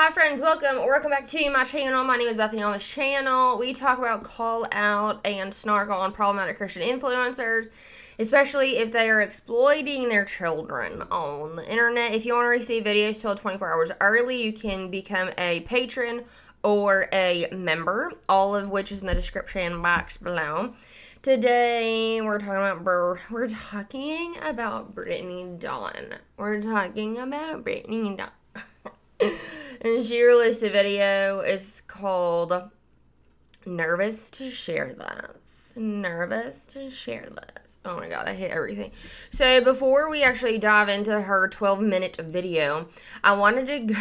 Hi friends, welcome back to my channel. My name is Bethany. On this channel, we talk about call out and snark on problematic Christian influencers, especially if they are exploiting their children on the internet. If you want to receive videos told 24 hours early, you can become a patron or a member, all of which is in the description box below. Today we're talking about Brittany Dawn. And she released a video. It's called Nervous to Share This. Nervous to Share This. Oh my god, I hate everything. So before we actually dive into her 12-minute video, I wanted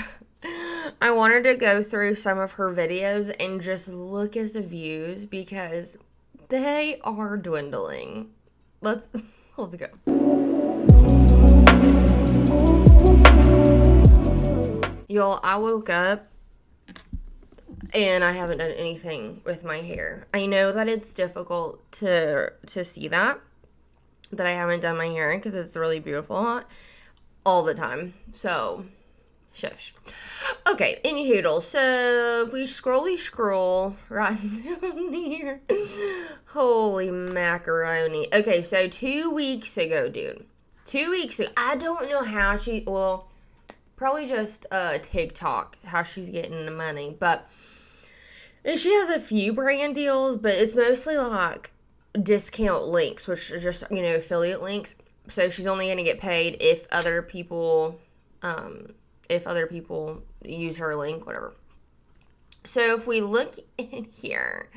to go through some of her videos and just look at the views because they are dwindling. Let's go. Y'all, I woke up and I haven't done anything with my hair. I know that it's difficult to see that I haven't done my hair because it's really beautiful all the time. So, shush. Okay, anywho, so if we scroll right down here. Holy macaroni. Okay, so 2 weeks ago, dude. 2 weeks ago. I don't know how probably just TikTok, how she's getting the money. But she has a few brand deals, but it's mostly like discount links, which are just, affiliate links. So she's only going to get paid if other people use her link, whatever. So if we look in here,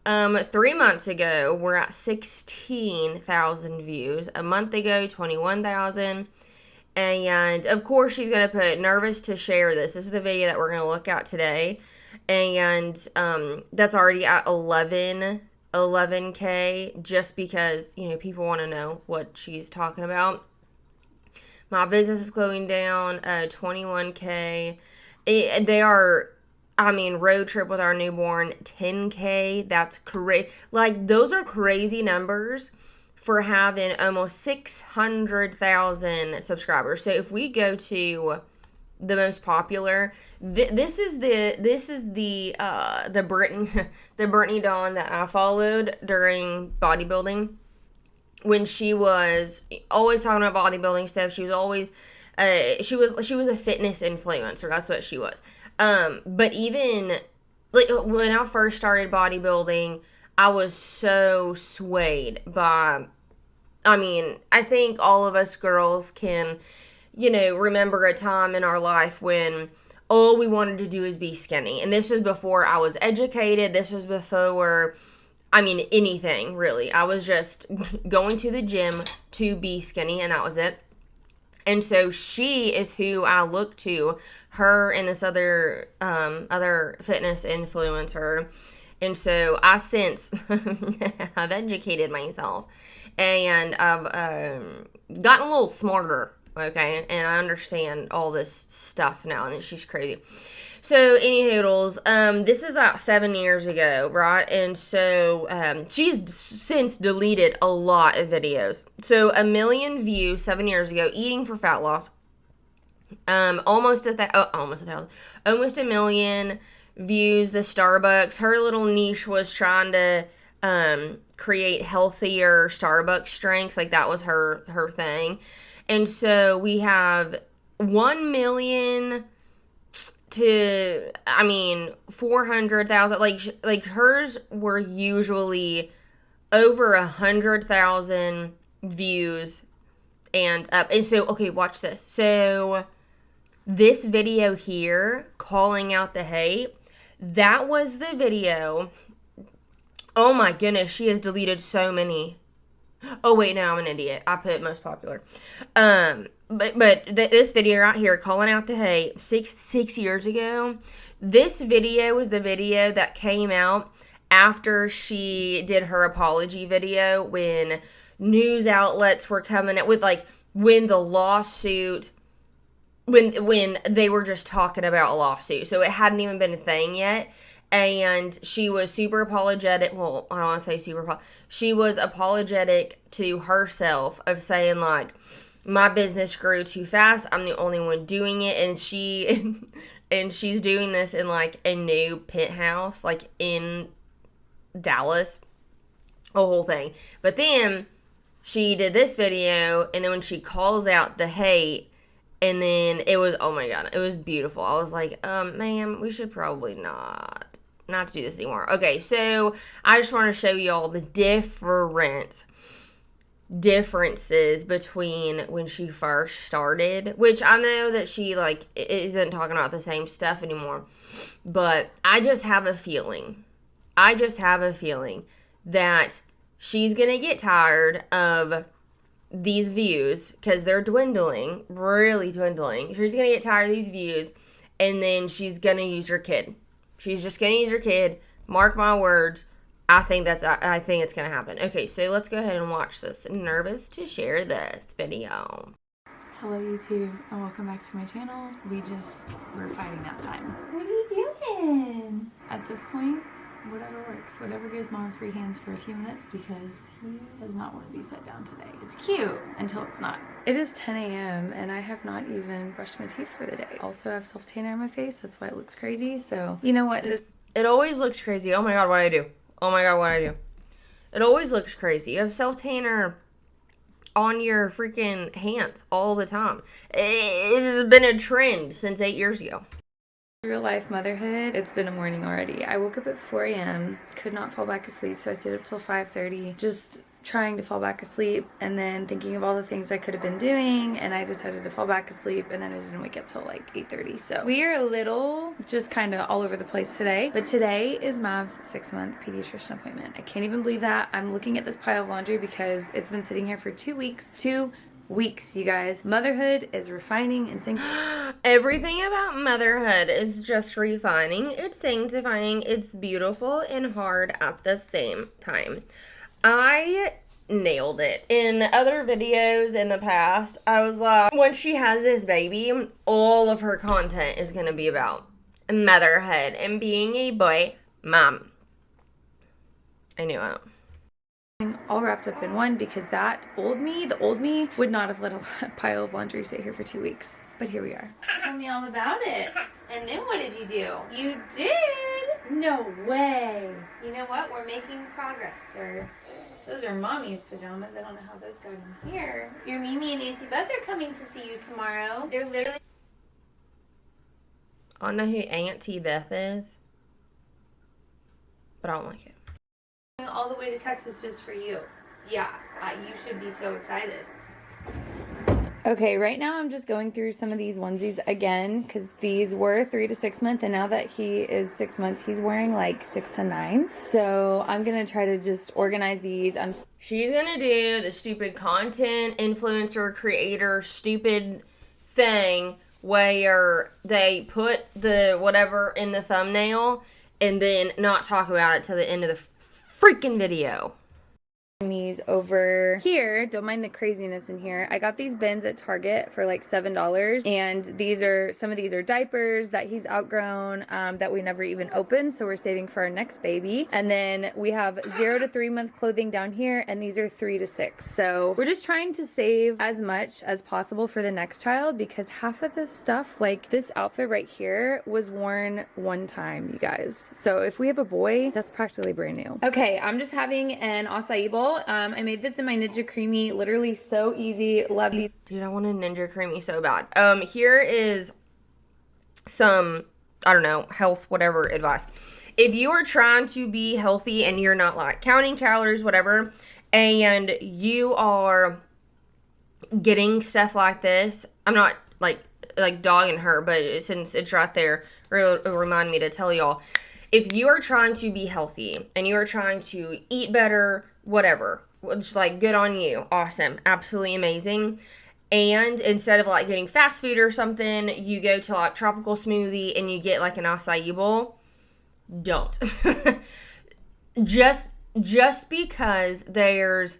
3 months ago, we're at 16,000 views. A month ago, 21,000. And, of course, she's going to put nervous to share this. This is the video that we're going to look at today. And that's already at 11K just because, people want to know what she's talking about. My business is going down, 21K. They are, road trip with our newborn, 10K. That's crazy. Like, those are crazy numbers for having almost 600,000 subscribers. So if we go to the most popular, this is the Brittany Dawn that I followed during bodybuilding, when she was always talking about bodybuilding stuff. She was always she was a fitness influencer. That's what she was. But even like when I first started bodybuilding, I was so swayed by, I think all of us girls can, remember a time in our life when all we wanted to do is be skinny. And this was before I was educated. This was before, anything really. I was just going to the gym to be skinny, and that was it. And so she is who I look to, her and this other fitness influencer. And so I since I've educated myself and I've gotten a little smarter, okay? And I understand all this stuff now, and she's crazy. So, anywho, this is 7 years ago, right? And so she's since deleted a lot of videos. So, 1 million views 7 years ago, eating for fat loss. Almost a million views. The Starbucks, her little niche was trying to create healthier Starbucks drinks. Like, that was her thing. And so we have 1 million to 400,000. Like hers were usually over 100,000 views and up. And so, okay, watch this. So this video here, calling out the hate, that was the video. Oh my goodness, she has deleted so many. Oh wait, no, I'm an idiot. I put most popular. This video right here, calling out the hate, six years ago. This video was the video that came out after she did her apology video, when news outlets were coming out with, like, when the lawsuit, when they were just talking about a lawsuit. So it hadn't even been a thing yet. And she was super apologetic. Well, I don't want to say super. She was apologetic to herself of saying, like, my business grew too fast. I'm the only one doing it. And she's doing this in like a new penthouse, like in Dallas, a whole thing. But then she did this video, and then when she calls out the hate, and then it was, oh my God, it was beautiful. I was like, ma'am, we should probably not do this anymore. Okay, so I just want to show you all the differences between when she first started, which I know that she like isn't talking about the same stuff anymore, but I just have a feeling that she's gonna get tired of these views because they're dwindling, really dwindling. She's gonna get tired of these views, and then she's gonna use your kid. She's just gonna use your kid. Mark my words. I think it's gonna happen. Okay, so let's go ahead and watch this. Nervous to share this video. Hello YouTube, and welcome back to my channel. We're fighting nap time. What are you doing? At this point, whatever works. Whatever gives Mom free hands for a few minutes, because he does not want to be set down today. It's cute until it's not. It is 10 a.m. and I have not even brushed my teeth for the day. Also, I have self-tanner on my face. That's why it looks crazy. So, you know what? It always looks crazy. Oh my God, what I do? Oh my God, what I do? It always looks crazy. You have self-tanner on your freaking hands all the time. It has been a trend since 8 years ago. Real life motherhood, it's been a morning already. I woke up at 4 a.m., could not fall back asleep, so I stayed up till 5:30, just trying to fall back asleep, and then thinking of all the things I could have been doing, and I decided to fall back asleep, and then I didn't wake up till like 8:30. So we are a little just kind of all over the place today, but today is Mav's 6-month pediatrician appointment. I can't even believe that. I'm looking at this pile of laundry because it's been sitting here for 2 weeks. 2 weeks, you guys. Motherhood is refining and sanctifying. Everything about motherhood is just refining. It's sanctifying. It's beautiful and hard at the same time. I nailed it. In other videos in the past, I was like, when she has this baby, all of her content is going to be about motherhood and being a boy mom. I knew it. All wrapped up in one, because the old me would not have let a pile of laundry sit here for 2 weeks. But here we are. Tell me all about it. And then what did you do? You did? No way. You know what? We're making progress, sir. Those are Mommy's pajamas. I don't know how those got in here. Your Mimi and Auntie Beth are coming to see you tomorrow. They're literally... I don't know who Auntie Beth is, but I don't like it. All the way to Texas just for you. Yeah, you should be so excited. Okay, right now I'm just going through some of these onesies again, because these were 3 to 6 months, and now that he is 6 months, he's wearing like 6 to 9. So I'm gonna try to just organize these. She's gonna do the stupid content influencer creator stupid thing where they put the whatever in the thumbnail and then not talk about it till the end of the freaking video. These over here, don't mind the craziness in here. I got these bins at Target for like $7, and some of these are diapers that he's outgrown, that we never even opened, so we're saving for our next baby. And then we have 0 to 3 month clothing down here, and these are 3 to 6. So we're just trying to save as much as possible for the next child, because half of this stuff, like this outfit right here, was worn one time, you guys. So if we have a boy, that's practically brand new. Okay, I'm just having an acai bowl. I made this in my Ninja Creamy. Literally so easy. Love these. Dude, I want a Ninja Creamy so bad. Here is some, I don't know, health, whatever advice. If you are trying to be healthy and you're not like counting calories, whatever, and you are getting stuff like this, I'm not like dogging her, but since it's right there, it'll remind me to tell y'all. If you are trying to be healthy and you are trying to eat better, whatever, just like good on you, awesome, absolutely amazing. And instead of like getting fast food or something, you go to like tropical smoothie and you get like an acai bowl. Don't. just because there's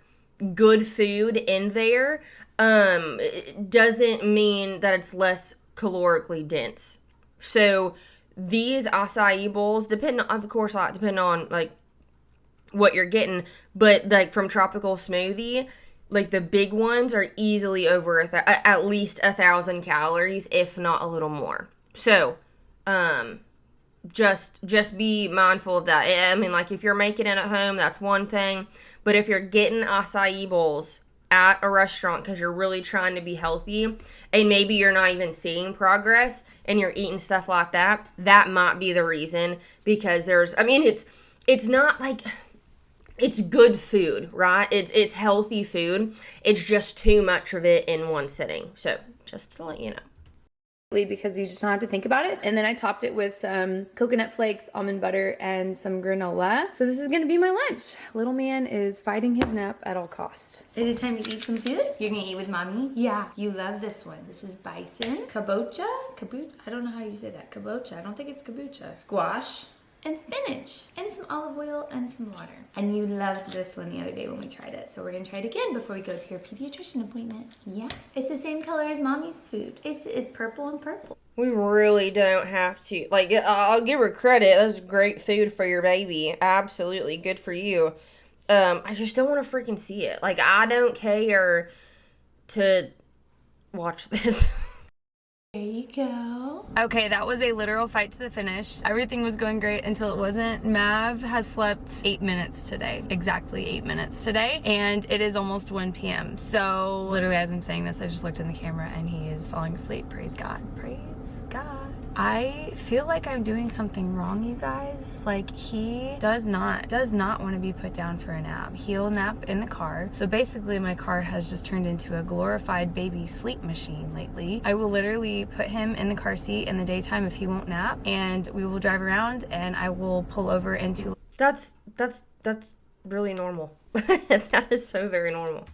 good food in there, doesn't mean that it's less calorically dense. So these acai bowls, depend on like what you're getting, but like from Tropical Smoothie, Like the big ones are easily over at least 1,000 calories, if not a little more. So, just be mindful of that. I mean, like if you're making it at home, that's one thing. But if you're getting acai bowls at a restaurant because you're really trying to be healthy and maybe you're not even seeing progress and you're eating stuff like that, that might be the reason. Because it's not like, it's good food, right? It's healthy food. It's just too much of it in one sitting. So just to let you know. Because you just don't have to think about it. And then I topped it with some coconut flakes, almond butter, and some granola. So this is gonna be my lunch. Little man is fighting his nap at all costs. It is time to eat some food. You're gonna eat with mommy? Yeah. You love this one. This is bison, kabocha, I don't know how you say that. Kabocha, I don't think it's kabocha. Squash, and spinach, and some olive oil, and some water. And you loved this one the other day when we tried it. So we're gonna try it again before we go to your pediatrician appointment. Yeah, it's the same color as mommy's food. It's purple and purple. We really don't have to. Like, I'll give her credit. That's great food for your baby. Absolutely. Good for you. I just don't want to freaking see it. Like, I don't care to watch this. There you go. Okay, that was a literal fight to the finish. Everything was going great until it wasn't. Mav has slept 8 minutes today. Exactly 8 minutes today. And it is almost 1 p.m. So literally as I'm saying this, I just looked in the camera and he is falling asleep. Praise God. Praise God. I feel like I'm doing something wrong, you guys. Like, he does not want to be put down for a nap. He'll nap in the car. So basically my car has just turned into a glorified baby sleep machine lately. I will literally put him in the car seat in the daytime if he won't nap, and we will drive around and I will pull over into... That's really normal. That is so very normal.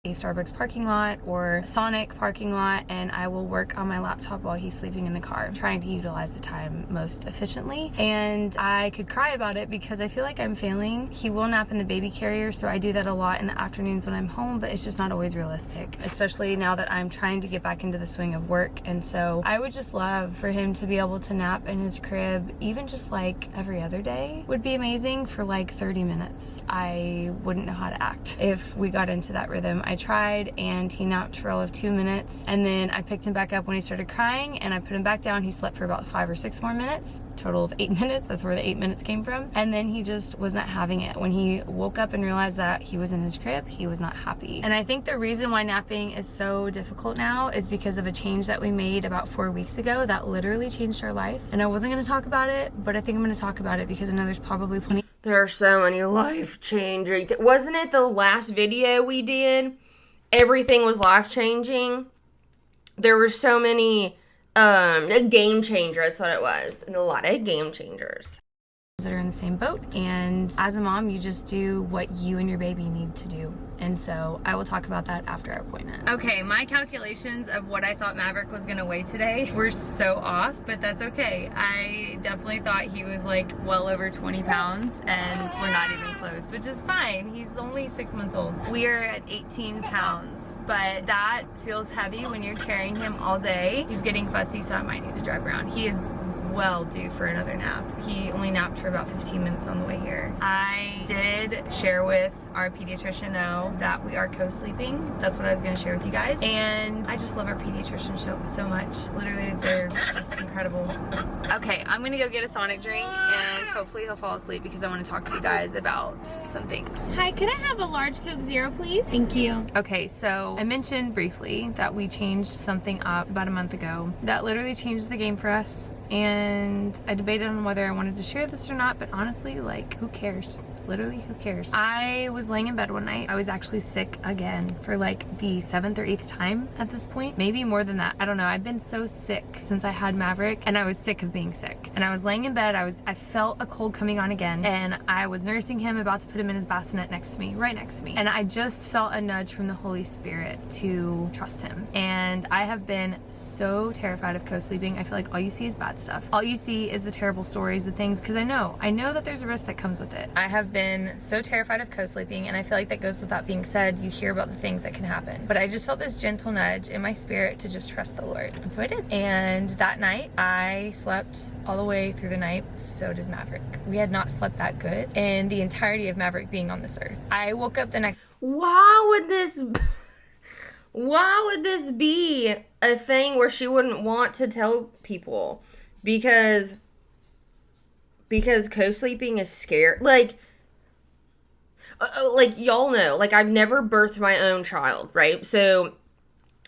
A Starbucks parking lot or Sonic parking lot, and I will work on my laptop while he's sleeping in the car, trying to utilize the time most efficiently. And I could cry about it because I feel like I'm failing. He will nap in the baby carrier, so I do that a lot in the afternoons when I'm home, but it's just not always realistic, especially now that I'm trying to get back into the swing of work. And so I would just love for him to be able to nap in his crib, even just like every other day would be amazing for like 30 minutes. I wouldn't know how to act if we got into that rhythm. I tried and he napped for all of 2 minutes, and then I picked him back up when he started crying and I put him back down. He slept for about 5 or 6 more minutes, total of 8 minutes. That's where the 8 minutes came from. And then he just was not having it. When he woke up and realized that he was in his crib, he was not happy. And I think the reason why napping is so difficult now is because of a change that we made about 4 weeks ago that literally changed our life. And I wasn't going to talk about it, but I think I'm going to talk about it because I know there's probably plenty. There are so many life-changing... Wasn't it the last video we did? Everything was life-changing. There were so many game changers, that's what it was. And a lot of game changers. That are in the same boat, and as a mom you just do what you and your baby need to do, and so I will talk about that after our appointment. Okay, my calculations of what I thought Maverick was gonna weigh today were so off, but that's okay. I definitely thought he was like well over 20 pounds and we're not even close, which is fine. He's only 6 months old. We are at 18 pounds, but that feels heavy when you're carrying him all day. He's getting fussy, so I might need to drive around. He is well due for another nap. He only napped for about 15 minutes on the way here. I did share with our pediatrician though that we are co-sleeping. That's what I was going to share with you guys, and I just love our pediatrician so much. Literally, they're just incredible. Okay, I'm gonna go get a Sonic drink and hopefully he'll fall asleep because I want to talk to you guys about some things. Hi, could I have a large Coke Zero, please? Thank you. Okay, so I mentioned briefly that we changed something up about a month ago that literally changed the game for us, and I debated on whether I wanted to share this or not, but honestly, like, who cares? Literally, who cares? I was laying in bed one night. I was actually sick again for like the 7th or 8th time at this point. Maybe more than that. I don't know. I've been so sick since I had Maverick, and I was sick of being sick. And I was laying in bed. I felt a cold coming on again, and I was nursing him, about to put him in his bassinet next to me, right next to me. And I just felt a nudge from the Holy Spirit to trust him. And I have been so terrified of co-sleeping. I feel like all you see is bad stuff. All you see is the terrible stories, the things, because I know that there's a risk that comes with it. I have been so terrified of co-sleeping, and I feel like that goes without being said. You hear about the things that can happen, but I just felt this gentle nudge in my spirit to just trust the Lord, and so I did. And that night I slept all the way through the night. So did Maverick. We had not slept that good in the entirety of Maverick being on this earth. I woke up the next... why would this be a thing where she wouldn't want to tell people? Because co-sleeping is scary. Like y'all know, like, I've never birthed my own child, right? So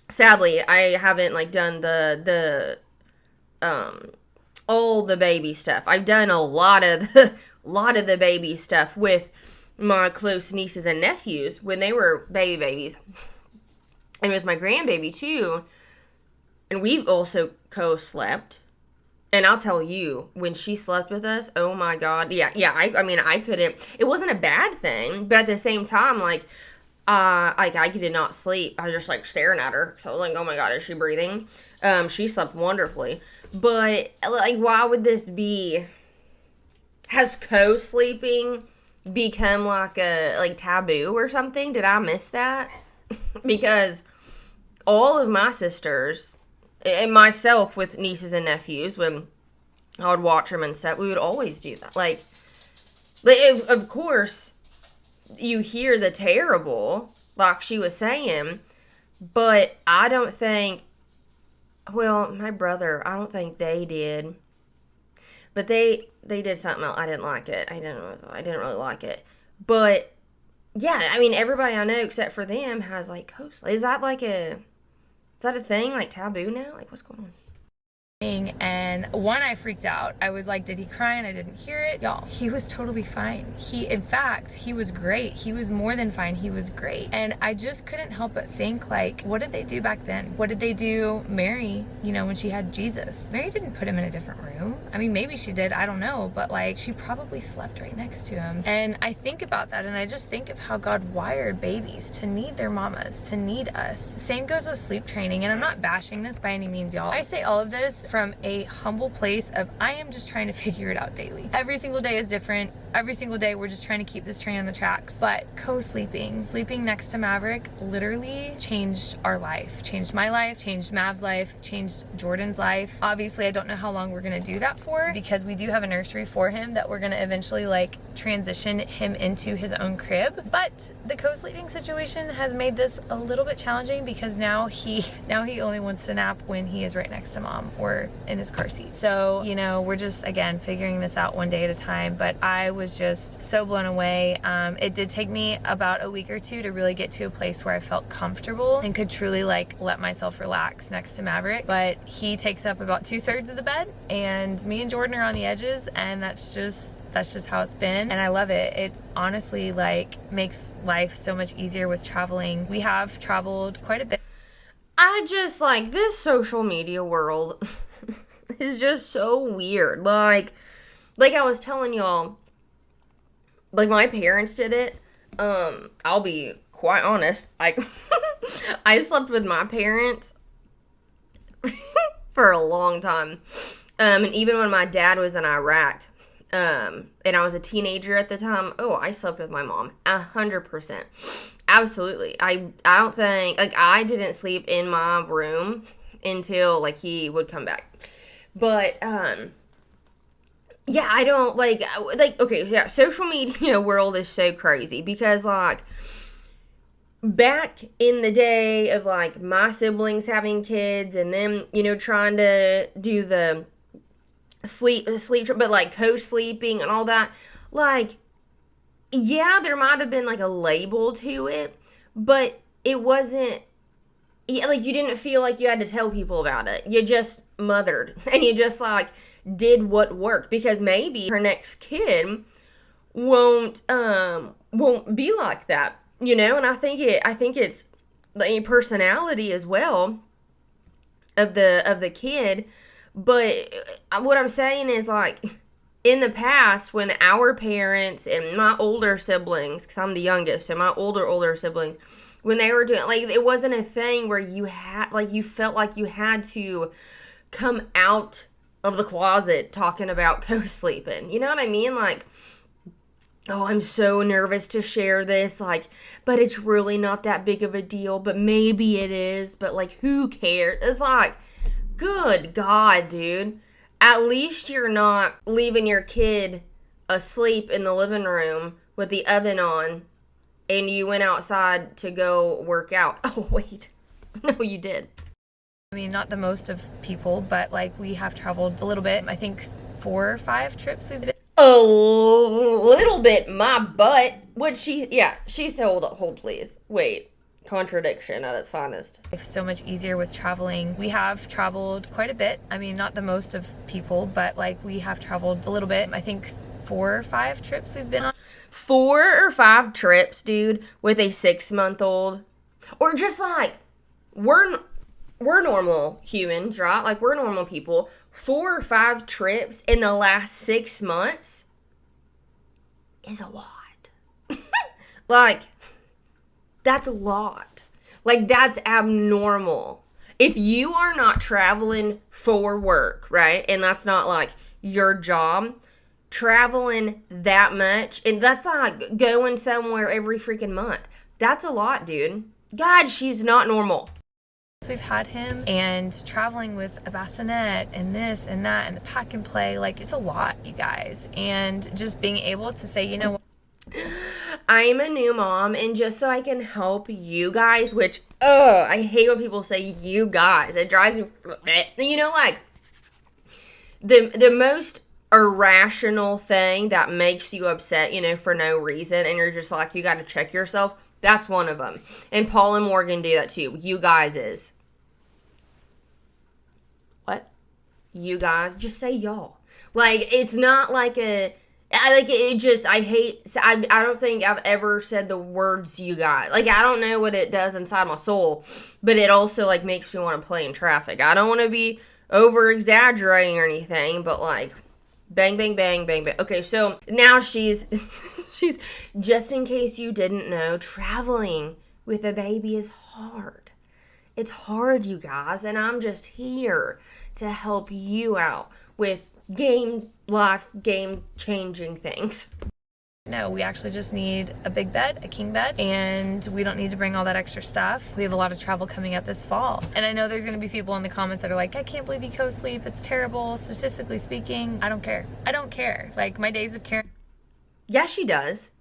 sadly, I haven't like done the all the baby stuff. I've done a lot of the baby stuff with my close nieces and nephews when they were babies, and with my grandbaby too. And we've also co-slept. And I'll tell you, when she slept with us, oh my God. Yeah, I mean, I couldn't, it wasn't a bad thing, but at the same time, like I did not sleep. I was just like staring at her. So I was like, oh my God, is she breathing? She slept wonderfully. But like, why would this be? Has co-sleeping become like a taboo or something? Did I miss that? Because all of my sisters and myself with nieces and nephews, when I would watch them and stuff, we would always do that. Like of course, you hear the terrible, like she was saying, but I don't think, well, my brother, I don't think they did. But they did something else. I didn't like it. I didn't really like it. But yeah, I mean, everybody I know except for them has like co-sleep. Is that a thing, like taboo now? Like, what's going on? And one, I freaked out. I was like, did he cry and I didn't hear it? Y'all, he was totally fine. In fact, he was great. He was more than fine. He was great. And I just couldn't help but think, like, what did they do back then? What did they do Mary, when she had Jesus? Mary didn't put him in a different room. I mean, maybe she did, I don't know, but like, she probably slept right next to him. And I think about that, and I just think of how God wired babies to need their mamas, to need us. Same goes with sleep training, and I'm not bashing this by any means, y'all. I say all of this from a humble place of, I am just trying to figure it out daily. Every single day is different. Every single day we're just trying to keep this train on the tracks. But sleeping next to Maverick literally changed our life. Changed my life, changed Mav's life, changed Jordan's life. Obviously, I don't know how long we're gonna do that for, because we do have a nursery for him that we're gonna eventually like transition him into his own crib. But the co-sleeping situation has made this a little bit challenging, because now he only wants to nap when he is right next to mom or in his car seat. So, we're just, again, figuring this out one day at a time. But I was just so blown away. It did take me about a week or two to really get to a place where I felt comfortable and could truly like let myself relax next to Maverick. But he takes up about 2/3 of the bed, and me and Jordan are on the edges, and that's just how it's been, and I love it. It honestly like makes life so much easier with traveling. We have traveled quite a bit. I just like this social media world is just so weird. Like I was telling y'all, like my parents did it. I'll be quite honest. I slept with my parents for a long time. And even when my dad was in Iraq, and I was a teenager at the time, I slept with my mom 100%. Absolutely. I don't think, like, I didn't sleep in my room until like he would come back. But yeah, I don't like okay, yeah, social media world is so crazy, because like back in the day of like my siblings having kids, and then trying to do the sleep, but like co-sleeping and all that, like, yeah, there might have been like a label to it, but it wasn't, like, you didn't feel like you had to tell people about it. You just mothered, and you just like did what worked, because maybe her next kid won't be like that, and I think it's the personality as well of the kid. But what I'm saying is, like, in the past, when our parents and my older siblings, because I'm the youngest, so my older siblings, when they were doing, like, it wasn't a thing where you had, like, you felt like you had to come out of the closet talking about co-sleeping. You know what I mean? Like, oh, I'm so nervous to share this, like, but it's really not that big of a deal, but maybe it is, but, like, who cares? It's like, good God, dude. At least you're not leaving your kid asleep in the living room with the oven on and you went outside to go work out. Oh, wait. No, you did. I mean, not the most of people, but like we have traveled a little bit. I think 4 or 5 trips we've been. A little bit, my butt. She said, hold please. Wait. Contradiction at its finest. It's so much easier with traveling. We have traveled quite a bit. I mean, not the most of people, but like we have traveled a little bit. I think 4 or 5 trips we've been on. 4 or 5 trips, dude, with a 6-month-old. Or just like, we're normal humans, right? Like, we're normal people. 4 or 5 trips in the last 6 months is a lot. Like, that's a lot. Like, that's abnormal. If you are not traveling for work, right? And that's not like your job, traveling that much, and that's like going somewhere every freaking month. That's a lot, dude. God, she's not normal. So we've had him, and traveling with a bassinet and this and that and the pack and play, like it's a lot, you guys. And just being able to say, you know what? I'm a new mom, and just so I can help you guys, which, I hate when people say you guys. It drives me, you know, like, the most irrational thing that makes you upset, you know, for no reason, and you're just like, you got to check yourself. That's one of them. And Paul and Morgan do that too. You guys is. What? You guys? Just say y'all. Like, it's not like I don't think I've ever said the words you guys. Like, I don't know what it does inside my soul, but it also, like, makes me want to play in traffic. I don't want to be over-exaggerating or anything, but, like, bang, bang, bang, bang, bang. Okay, so now she's, just in case you didn't know, traveling with a baby is hard. It's hard, you guys, and I'm just here to help you out with game-changing things. No, we actually just need a big bed, a king bed, and we don't need to bring all that extra stuff. We have a lot of travel coming up this fall. And I know there's going to be people in the comments that are like, I can't believe you co-sleep. It's terrible. Statistically speaking, I don't care. I don't care. Like, my days of care. Yeah, she does.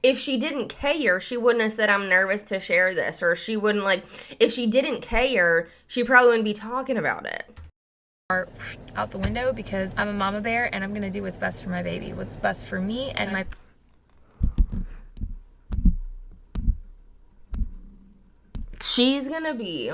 If she didn't care, she wouldn't have said, I'm nervous to share this. Or she wouldn't, like, if she didn't care, she probably wouldn't be talking about it. Are out the window because I'm a mama bear and I'm going to do what's best for my baby. What's best for me and my... She's gonna be,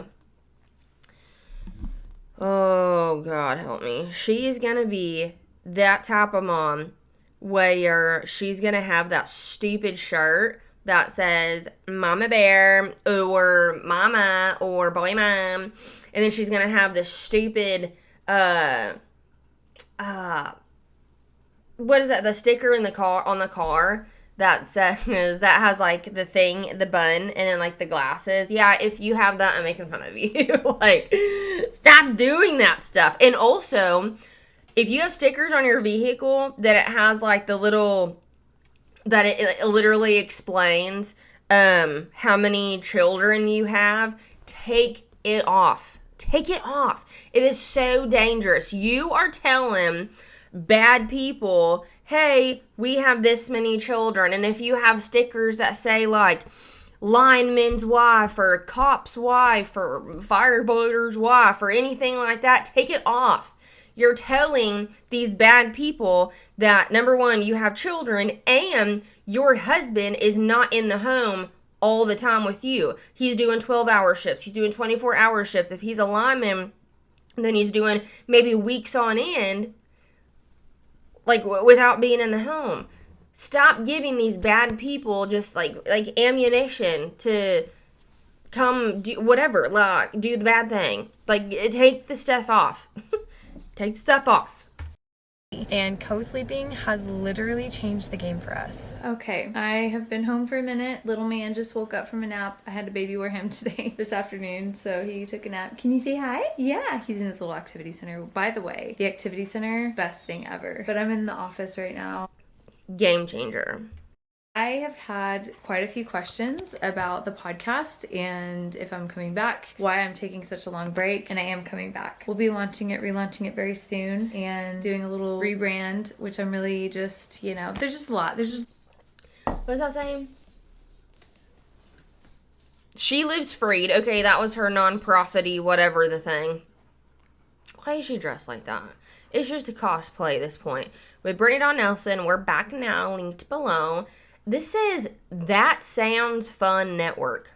oh God help me, she's gonna be that type of mom where she's gonna have that stupid shirt that says Mama Bear or Mama or Boy Mom, and then she's gonna have this stupid what is that, the sticker in the car, on the car, that says, that has, like, the thing, the bun, and then, like, the glasses. Yeah, if you have that, I'm making fun of you. Like, stop doing that stuff. And also, if you have stickers on your vehicle that it has, like, the little, that it literally explains how many children you have, take it off. Take it off. It is so dangerous. You are telling bad people, hey, we have this many children. And if you have stickers that say, like, lineman's wife or cop's wife or firefighter's wife or anything like that, take it off. You're telling these bad people that, number one, you have children and your husband is not in the home all the time with you. He's doing 12-hour shifts. He's doing 24-hour shifts. If he's a lineman, then he's doing maybe weeks on end, like, without being in the home. Stop giving these bad people just, like ammunition to come do whatever, like, do the bad thing. Like, take the stuff off. Take the stuff off. And co-sleeping has literally changed the game for us. Okay, I have been home for a minute. Little man just woke up from a nap. I had to baby wear him today, this afternoon, so he took a nap. Can you say hi? Yeah, he's in his little activity center. By the way, the activity center, best thing ever. But I'm in the office right now. Game changer. I have had quite a few questions about the podcast and if I'm coming back, why I'm taking such a long break, and I am coming back. We'll be relaunching it very soon and doing a little rebrand, which I'm really just, you know, there's just a lot. What is that saying? She Lives Freed. Okay, that was her non-profit-y, whatever the thing. Why is she dressed like that? It's just a cosplay at this point. With Brittany Dawn Nelson, we're back now, linked below. This is That Sounds Fun Network.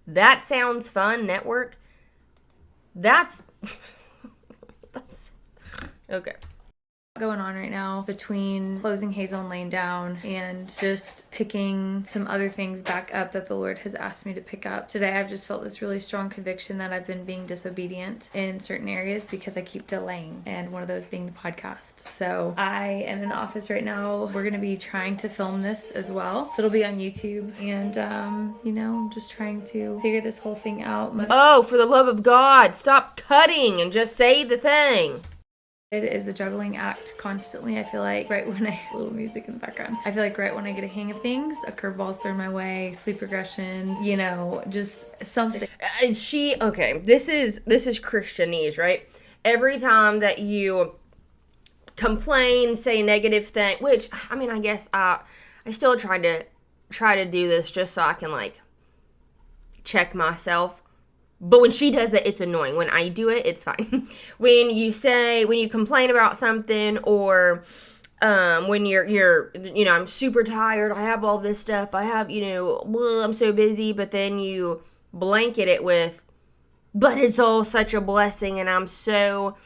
That Sounds Fun Network? That's okay. Going on right now between closing Hazel and laying down and just picking some other things back up that the Lord has asked me to pick up. Today I've just felt this really strong conviction that I've been being disobedient in certain areas because I keep delaying, and one of those being the podcast. So I am in the office right now. We're going to be trying to film this as well. So it'll be on YouTube, and you know, I'm just trying to figure this whole thing out. Oh, for the love of God, stop cutting and just say the thing. It is a juggling act constantly. I feel like right when a little music in the background. I feel like right when I get a hang of things, a curveball's thrown my way, sleep regression, you know, just something. Okay, this is Christianese, right? Every time that you complain, say negative thing, which I mean, I guess I still try to do this just so I can like check myself. But when she does it, it's annoying. When I do it, it's fine. When you complain about something, or when you're I'm super tired, I have all this stuff, I have, I'm so busy, but then you blanket it with, but it's all such a blessing, and I'm so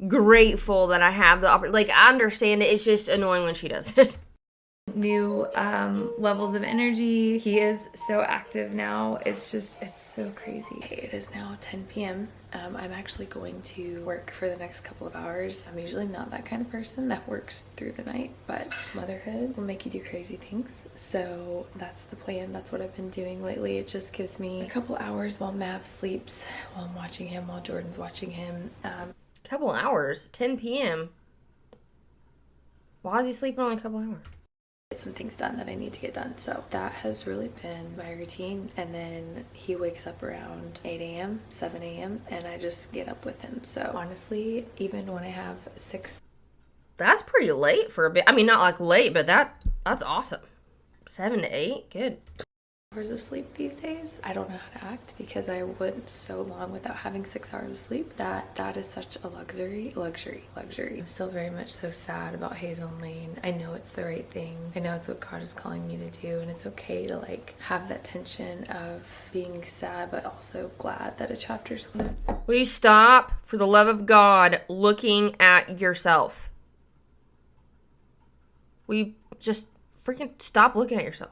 grateful that I have the opportunity. Like, I understand it. It's just annoying when she does it. New levels of energy. He is so active now. It's so crazy. Okay, it is now 10 p.m. I'm actually going to work for the next couple of hours. I'm usually not that kind of person that works through the night, but motherhood will make you do crazy things. So that's the plan. That's what I've been doing lately. It just gives me a couple hours while Mav sleeps, while I'm watching him, while Jordan's watching him. Couple hours? 10 p.m.? Why is he sleeping only a couple hours? Get some things done that I need to get done. So that has really been my routine. And then he wakes up around 8 a.m., 7 a.m., and I just get up with him. So honestly, even when I have 6... That's pretty late for a bit. I mean, not like late, but that's awesome. 7 to 8? Good. hours of sleep these days. I don't know how to act because I went so long without having 6 hours of sleep that is such a luxury. I'm still very much so sad about Hazel and Lane. I know it's the right thing. I know it's what God is calling me to do, and it's okay to like have that tension of being sad but also glad that a chapter's closed. Will you stop, for the love of God, looking at yourself? Will you just freaking stop looking at yourself?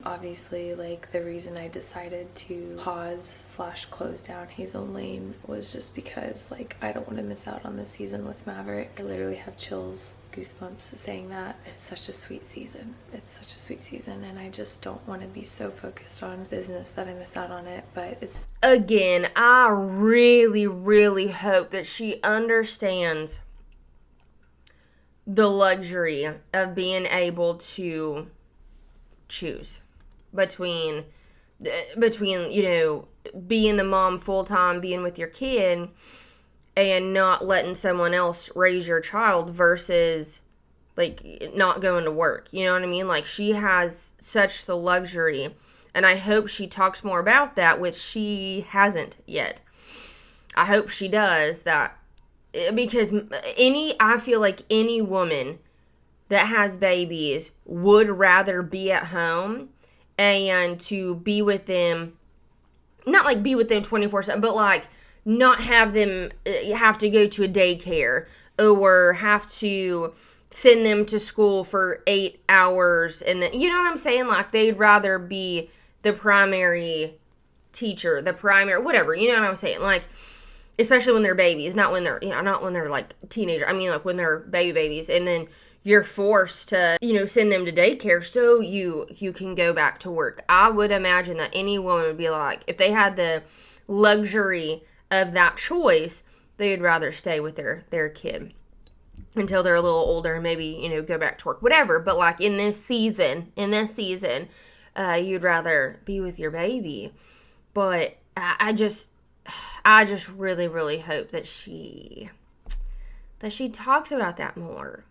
Obviously, like, the reason I decided to pause/close down Hazel Lane was just because, like, I don't want to miss out on this season with Maverick. I literally have chills, goosebumps saying that. It's such a sweet season. And I just don't want to be so focused on business that I miss out on it, but it's... Again, I really, really hope that she understands the luxury of being able to choose between being the mom full-time, being with your kid, and not letting someone else raise your child versus like not going to work. You know what I mean? Like, she has such the luxury, and I hope she talks more about that, which she hasn't yet. I hope she does that, because I feel like any woman that has babies would rather be at home and to be with them, not like be with them 24/7, but like not have them have to go to a daycare or have to send them to school for 8 hours. And then, you know what I'm saying? Like, they'd rather be the primary teacher, the primary, whatever, you know what I'm saying? Like, especially when they're babies, not when they're, not when they're like teenagers. I mean, like when they're babies, and then you're forced to, send them to daycare so you can go back to work. I would imagine that any woman would be like, if they had the luxury of that choice, they'd rather stay with their kid until they're a little older and maybe, go back to work, whatever. But like in this season, you'd rather be with your baby. But I just really, really hope that she talks about that more.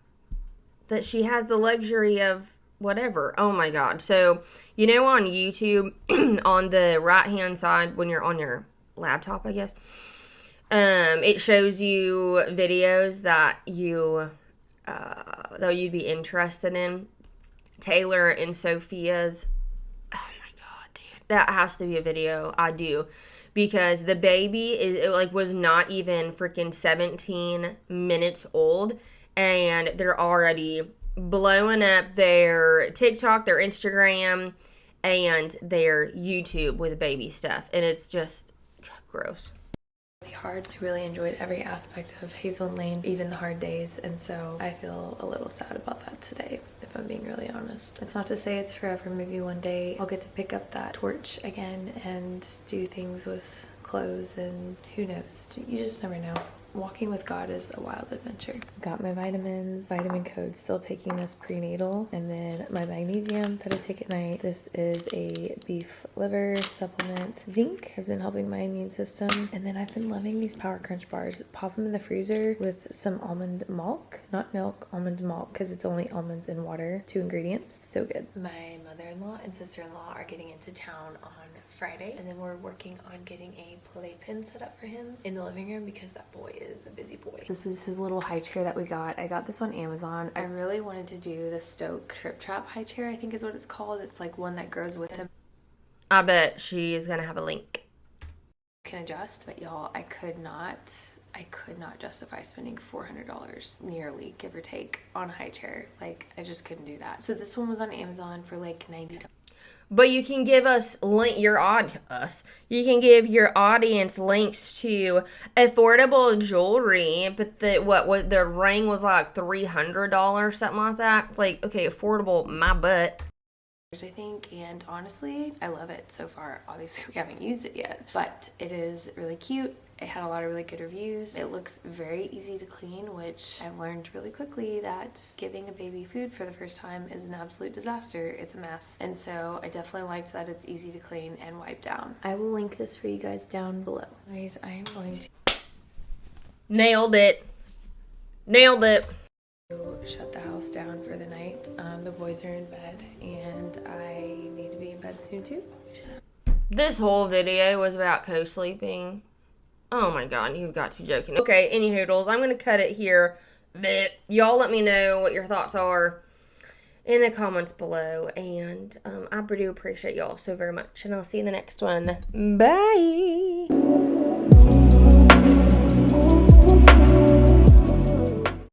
That she has the luxury of whatever. Oh my god. So, you know, on YouTube, on the right hand side, when you're on your laptop, I guess, it shows you videos that you'd be interested in. Taylor and Sophia's, oh my god, dude, that has to be a video I do, because the baby was not even freaking 17 minutes old, and they're already blowing up their TikTok, their Instagram, and their YouTube with baby stuff, and it's just gross. Hard. I really enjoyed every aspect of Hazel and Lane, even the hard days, and so I feel a little sad about that today, if I'm being really honest. It's not to say it's forever. Maybe one day I'll get to pick up that torch again and do things with clothes, and who knows, you just never know. Walking with God is a wild adventure. Got my vitamins, vitamin code, still taking this prenatal, and then my magnesium that I take at night. This is a beef liver supplement. Zinc has been helping my immune system, and then I've been loving these Power Crunch bars. Pop them in the freezer with some almond milk, not milk, almond milk, because it's only almonds and water, 2 ingredients. So good. My mother-in-law and sister-in-law are getting into town on Friday, and then we're working on getting a playpen set up for him in the living room because that boy is a busy boy. This is his little high chair that we got. I got this on Amazon. I really wanted to do the Stoke Trip Trap high chair, I think is what it's called. It's like one that grows with him. I bet she's gonna have a link. Can adjust, but y'all, I could not justify spending $400 nearly, give or take, on a high chair. Like, I just couldn't do that. So this one was on Amazon for like $90. But you can give you can give your audience links to affordable jewelry, but the ring was like $300, something like that. Like, okay, affordable, my butt. I think, and honestly, I love it so far. Obviously, we haven't used it yet, but it is really cute. It had a lot of really good reviews. It looks very easy to clean, which I've learned really quickly that giving a baby food for the first time is an absolute disaster. It's a mess. And so I definitely liked that it's easy to clean and wipe down. I will link this for you guys down below. Guys, I am going to Nailed it. Nailed it. shut the house down for the night. The boys are in bed, and I need to be in bed soon too. This whole video was about co-sleeping. Oh my god, you've got to be joking. Okay, any hoodles, I'm going to cut it here. Y'all let me know what your thoughts are in the comments below. And I do appreciate y'all so very much. And I'll see you in the next one. Bye!